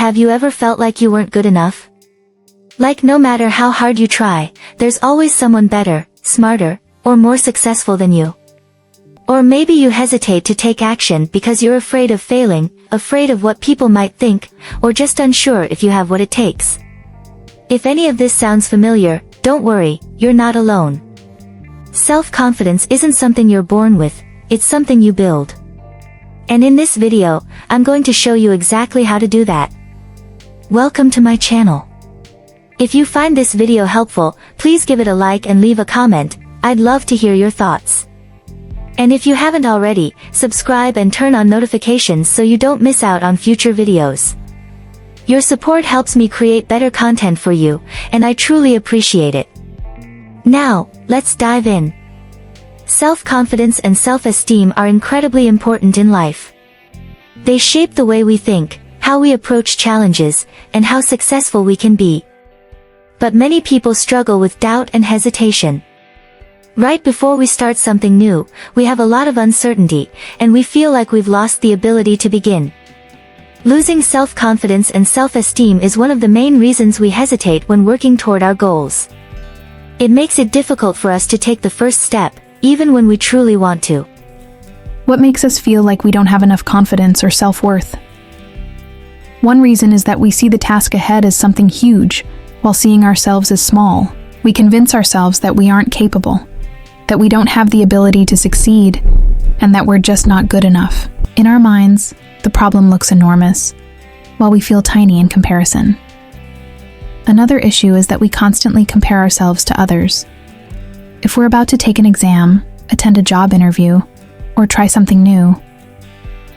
have you ever felt like you weren't good enough? Like no matter how hard you try, there's always someone better, smarter, or more successful than you. Or maybe you hesitate to take action because you're afraid of failing, afraid of what people might think, or just unsure if you have what it takes. If any of this sounds familiar, don't worry, you're not alone. Self-confidence isn't something you're born with, it's something you build. And in this video, I'm going to show you exactly how to do that. Welcome to my channel. If you find this video helpful, please give it a like and leave a comment. I'd love to hear your thoughts. And if you haven't already, subscribe and turn on notifications so you don't miss out on future videos. Your support helps me create better content for you, and I truly appreciate it. Now, let's dive in. Self-confidence and self-esteem are incredibly important in life. They shape the way we think, how we approach challenges, and how successful we can be. But many people struggle with doubt and hesitation. Right before we start something new, we have a lot of uncertainty, and we feel like we've lost the ability to begin. Losing self-confidence and self-esteem is one of the main reasons we hesitate when working toward our goals. It makes it difficult for us to take the first step, even when we truly want to. What makes us feel like we don't have enough confidence or self-worth? One reason is that we see the task ahead as something huge, while seeing ourselves as small. We convince ourselves that we aren't capable, that we don't have the ability to succeed, and that we're just not good enough. In our minds, the problem looks enormous, while we feel tiny in comparison. Another issue is that we constantly compare ourselves to others. If we're about to take an exam, attend a job interview, or try something new,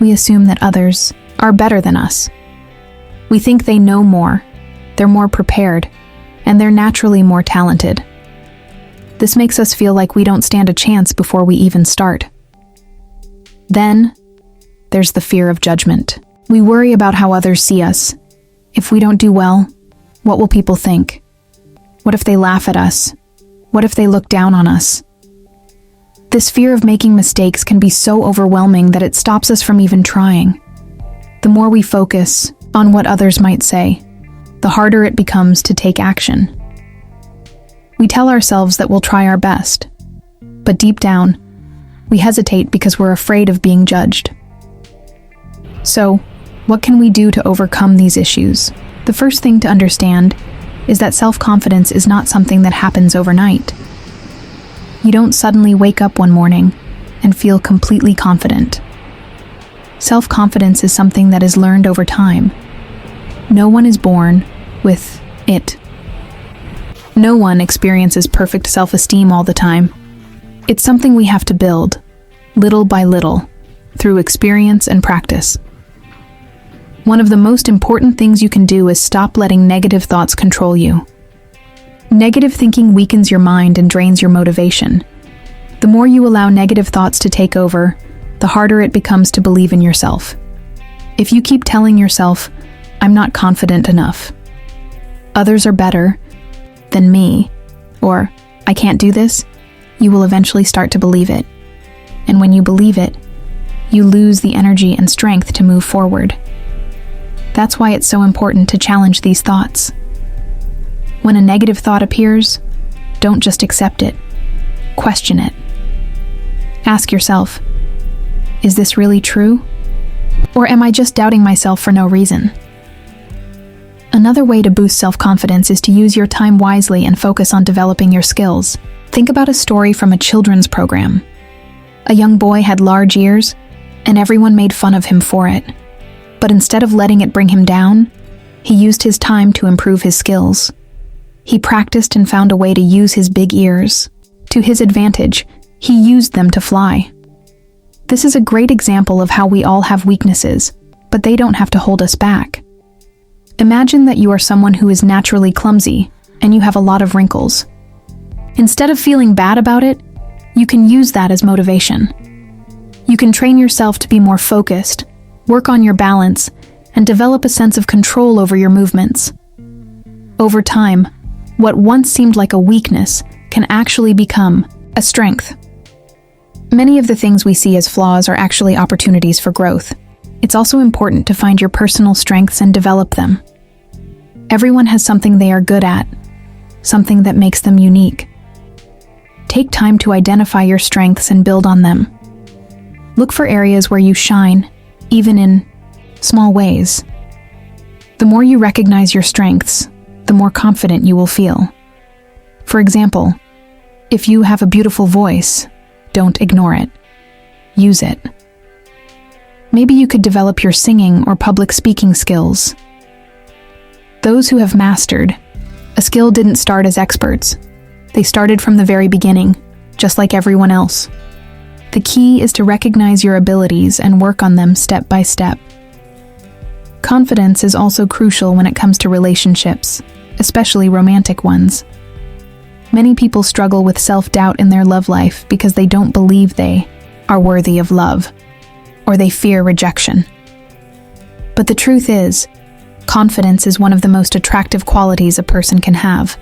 we assume that others are better than us. We think they know more, they're more prepared, and they're naturally more talented. This makes us feel like we don't stand a chance before we even start. Then, there's the fear of judgment. We worry about how others see us. If we don't do well, what will people think? What if they laugh at us? What if they look down on us? This fear of making mistakes can be so overwhelming that it stops us from even trying. The more we focus on what others might say, the harder it becomes to take action. We tell ourselves that we'll try our best, but deep down, we hesitate because we're afraid of being judged. So, what can we do to overcome these issues? The first thing to understand is that self-confidence is not something that happens overnight. You don't suddenly wake up one morning and feel completely confident. Self-confidence is something that is learned over time. No one is born with it. No one experiences perfect self-esteem all the time. It's something we have to build, little by little, through experience and practice. One of the most important things you can do is stop letting negative thoughts control you. Negative thinking weakens your mind and drains your motivation. The more you allow negative thoughts to take over, the harder it becomes to believe in yourself. If you keep telling yourself, "I'm not confident enough," "Others are better than me," or "I can't do this," you will eventually start to believe it. And when you believe it, you lose the energy and strength to move forward. That's why it's so important to challenge these thoughts. When a negative thought appears, don't just accept it. Question it. Ask yourself, is this really true? Or am I just doubting myself for no reason? Another way to boost self-confidence is to use your time wisely and focus on developing your skills. Think about a story from a children's program. A young boy had large ears, and everyone made fun of him for it. But instead of letting it bring him down, he used his time to improve his skills. He practiced and found a way to use his big ears. To his advantage, he used them to fly. This is a great example of how we all have weaknesses, but they don't have to hold us back. Imagine that you are someone who is naturally clumsy, and you have a lot of wrinkles. Instead of feeling bad about it, you can use that as motivation. You can train yourself to be more focused, work on your balance, and develop a sense of control over your movements. Over time, what once seemed like a weakness can actually become a strength. Many of the things we see as flaws are actually opportunities for growth. It's also important to find your personal strengths and develop them. Everyone has something they are good at, something that makes them unique. Take time to identify your strengths and build on them. Look for areas where you shine, even in small ways. The more you recognize your strengths, the more confident you will feel. For example, if you have a beautiful voice, don't ignore it. Use it. Maybe you could develop your singing or public speaking skills. Those who have mastered a skill didn't start as experts. They started from the very beginning, just like everyone else. The key is to recognize your abilities and work on them step by step. Confidence is also crucial when it comes to relationships, especially romantic ones. Many people struggle with self-doubt in their love life because they don't believe they are worthy of love, or they fear rejection. But the truth is, confidence is one of the most attractive qualities a person can have.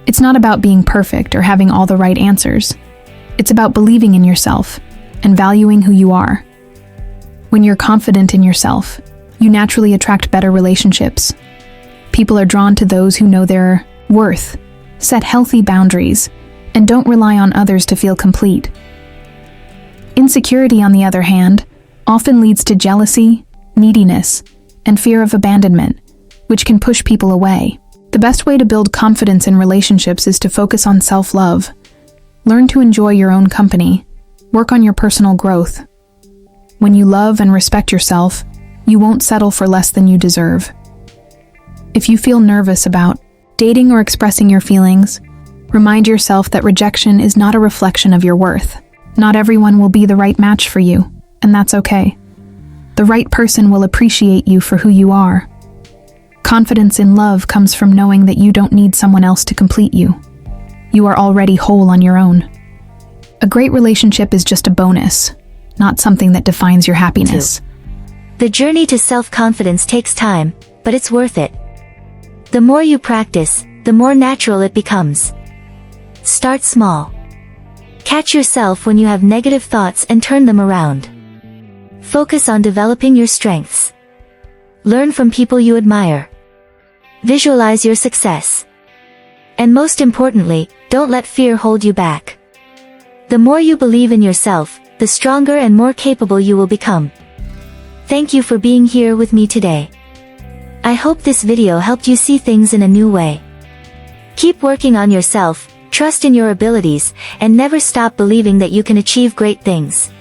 It's not about being perfect or having all the right answers. It's about believing in yourself and valuing who you are. When you're confident in yourself, you naturally attract better relationships. People are drawn to those who know their worth, set healthy boundaries, and don't rely on others to feel complete. Insecurity, on the other hand, often leads to jealousy, neediness, and fear of abandonment, which can push people away. The best way to build confidence in relationships is to focus on self-love. Learn to enjoy your own company. Work on your personal growth. When you love and respect yourself, you won't settle for less than you deserve. If you feel nervous about dating or expressing your feelings, remind yourself that rejection is not a reflection of your worth. Not everyone will be the right match for you, and that's okay. The right person will appreciate you for who you are. Confidence in love comes from knowing that you don't need someone else to complete you. You are already whole on your own. A great relationship is just a bonus, not something that defines your happiness. The journey to self-confidence takes time, but it's worth it. The more you practice, the more natural it becomes. Start small. Catch yourself when you have negative thoughts and turn them around. Focus on developing your strengths. Learn from people you admire. Visualize your success. And most importantly, don't let fear hold you back. The more you believe in yourself, the stronger and more capable you will become. Thank you for being here with me today. I hope this video helped you see things in a new way. Keep working on yourself, trust in your abilities, and never stop believing that you can achieve great things.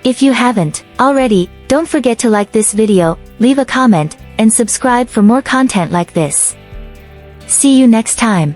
If you haven't already, don't forget to like this video, leave a comment, and subscribe for more content like this. See you next time.